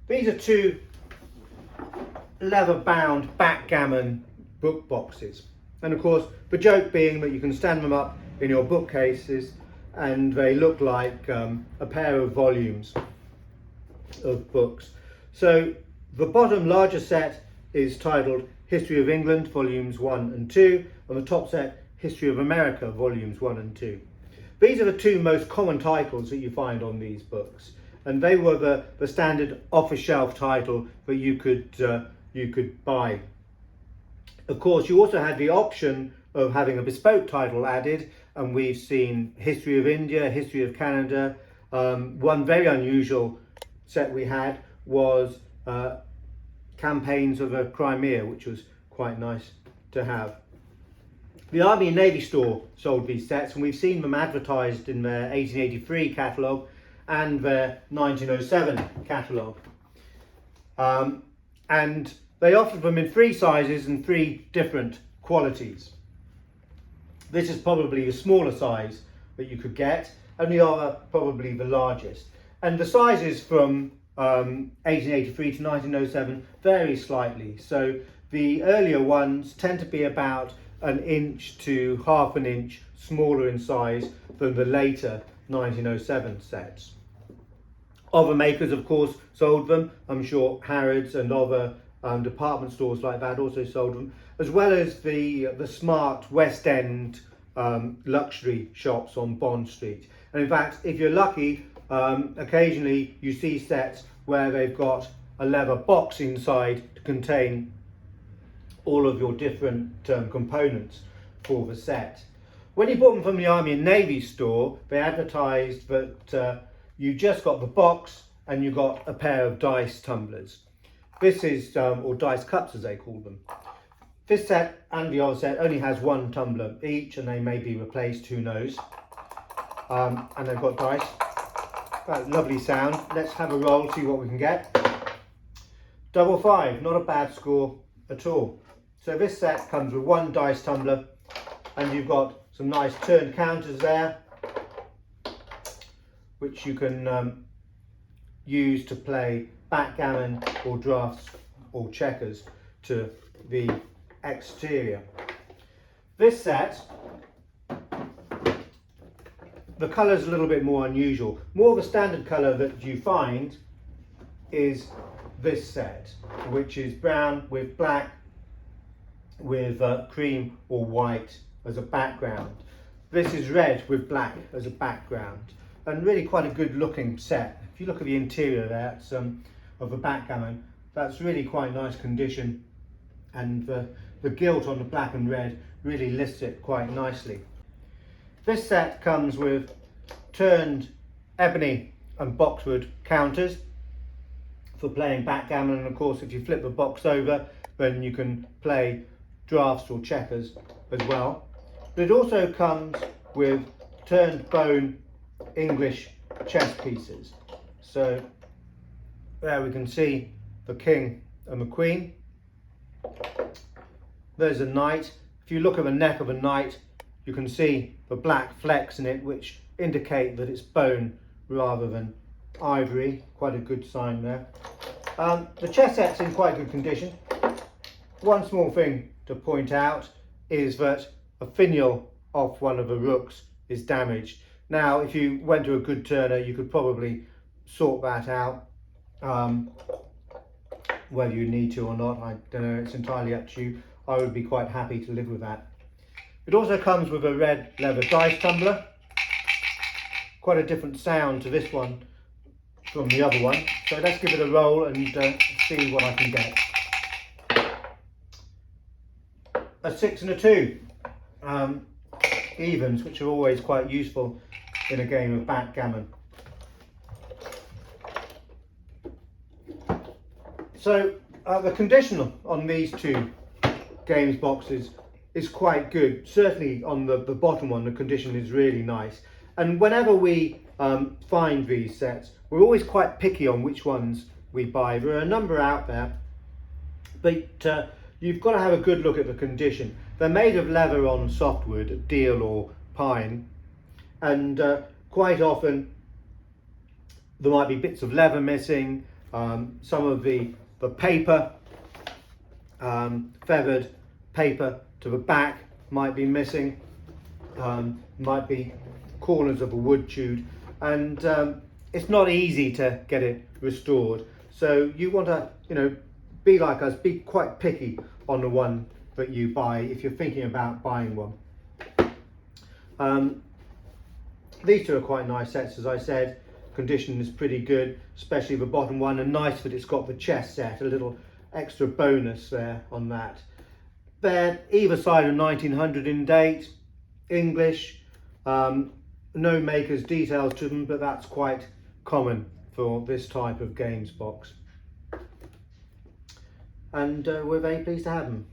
These are two leather-bound backgammon book boxes, and of course the joke being that you can stand them up in your bookcases and they look like a pair of volumes of books. So the bottom larger set is titled History of England Volumes 1 and 2, and the top set History of America Volumes 1 and 2. These are the two most common titles that you find on these books, and they were the standard off-the-shelf title that you could buy. Of course, you also had the option of having a bespoke title added, and we've seen History of India, History of Canada. One very unusual set we had was Campaigns of the Crimea, which was quite nice to have. The Army and Navy store sold these sets, and we've seen them advertised in their 1883 catalogue and their 1907 catalogue. And they offered them in 3 sizes and 3 different qualities. This is probably the smaller size that you could get, and the other probably the largest. And the sizes from 1883 to 1907 vary slightly. So the earlier ones tend to be about 1 inch to ½ an inch smaller in size than the later 1907 sets. Other makers, of course, sold them. I'm sure Harrods and other department stores like that also sold them, as well as the smart West End luxury shops on Bond Street. And in fact, if you're lucky, occasionally you see sets where they've got a leather box inside to contain all of your different components for the set. When you bought them from the Army and Navy store, they advertised that you just got the box and you got a pair of dice tumblers. This is, or dice cups as they call them. This set and the other set only has 1 tumbler each, and they may be replaced, who knows. And they've got dice. That lovely sound. Let's have a roll, see what we can get. 555, not a bad score at all. So this set comes with 1 dice tumbler, and you've got some nice turn counters there, which you can use to play backgammon or drafts or checkers to the exterior. This set, the colour is a little bit more unusual. More of a standard colour that you find is this set, which is brown with black with cream or white as a background. This is red with black as a background, and really quite a good looking set. If you look at the interior there, it's, of the backgammon, that's really quite nice condition, and the gilt on the black and red really lists it quite nicely. This set comes with turned ebony and boxwood counters for playing backgammon, and of course if you flip the box over then you can play drafts or checkers as well. But it also comes with turned bone English chess pieces. So there we can see the king and the queen. There's a knight. If you look at the neck of a knight, you can see the black flecks in it, which indicate that it's bone rather than ivory. Quite a good sign there. The chess set's in quite good condition. One small thing to point out is that a finial off one of the rooks is damaged. Now, if you went to a good turner, you could probably sort that out. Whether you need to or not, I don't know, it's entirely up to you. I would be quite happy to live with that. It also comes with a red leather dice tumbler. Quite a different sound to this one from the other one. So let's give it a roll and see what I can get. A 6 and a 2. Evens, which are always quite useful in a game of backgammon. So the condition on these two games boxes is quite good. Certainly on the bottom one, the condition is really nice. And whenever we find these sets, we're always quite picky on which ones we buy. There are a number out there, but you've got to have a good look at the condition. They're made of leather on softwood, deal or pine, and quite often there might be bits of leather missing, Some of the paper, feathered paper to the back might be missing, might be corners of a wood tube, and it's not easy to get it restored. So you want to, be like us, be quite picky on the one that you buy if you're thinking about buying one. These two are quite nice sets, as I said. Condition is pretty good, especially the bottom one, and nice that it's got the chest set, a little extra bonus there on that. They're either side of 1900 in date, English, no maker's details to them, but that's quite common for this type of games box. And we're very pleased to have them.